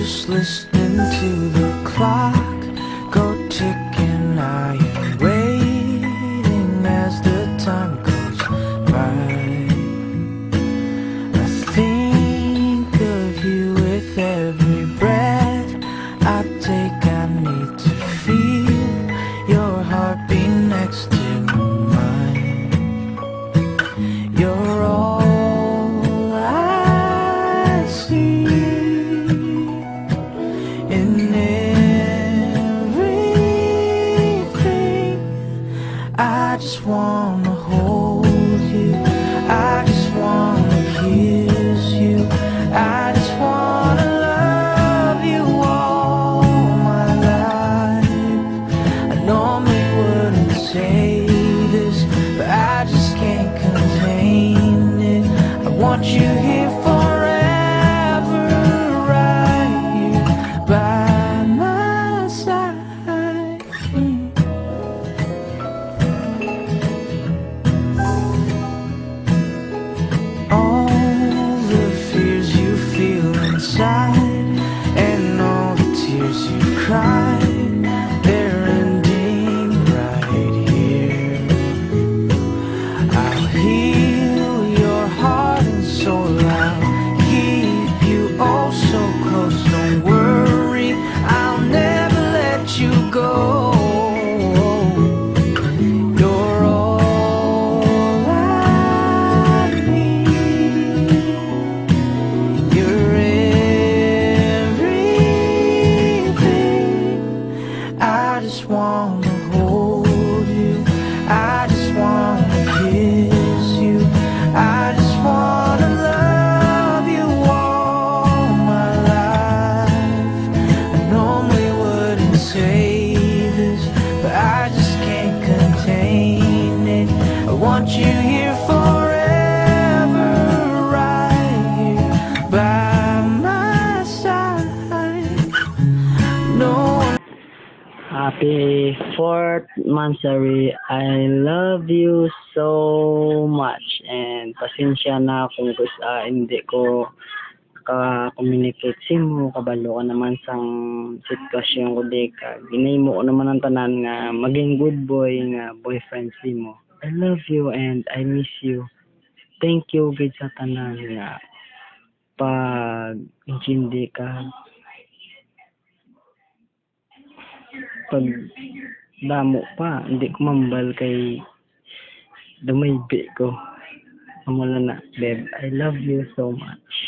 just listening to the clock go ticking. I am waiting as the time goes by. I think of you with every breath I take. I need to feel your heartbeat next to mine. You're all I see in everything. I just wanna hold you, I just wanna kiss you, I just wanna love you all my life. I normally wouldn't say this, but I just can't contain it. I want you here forever, right here by my side. All the fears you feel inside and all the tears you've cried, they're ending right here. I'll heal your heart and soul, I'll keep you oh so close. Don't worry, I'll never let you go. You're all I need. You're everything. I just wanna hold you, I just wanna kiss you, I just wanna love you all my life. I normally wouldn't say this, but I just can't contain it. I want you here forever, right here by my side. No one. Happy 4th Mansari. I love you so much, and pasensya na kung hindi ko ka-communicate mo, kabalo ka naman sang sitwasyon ko di ka. Ginahimo ko naman ang tanan nga maging good boy nga boyfriend mo. I love you and I miss you. Thank you gid sa tanan nga pag intindi ka, pag damo pa, hindi ko mambal kay dumaybi ko. Amala na, babe. I love you so much.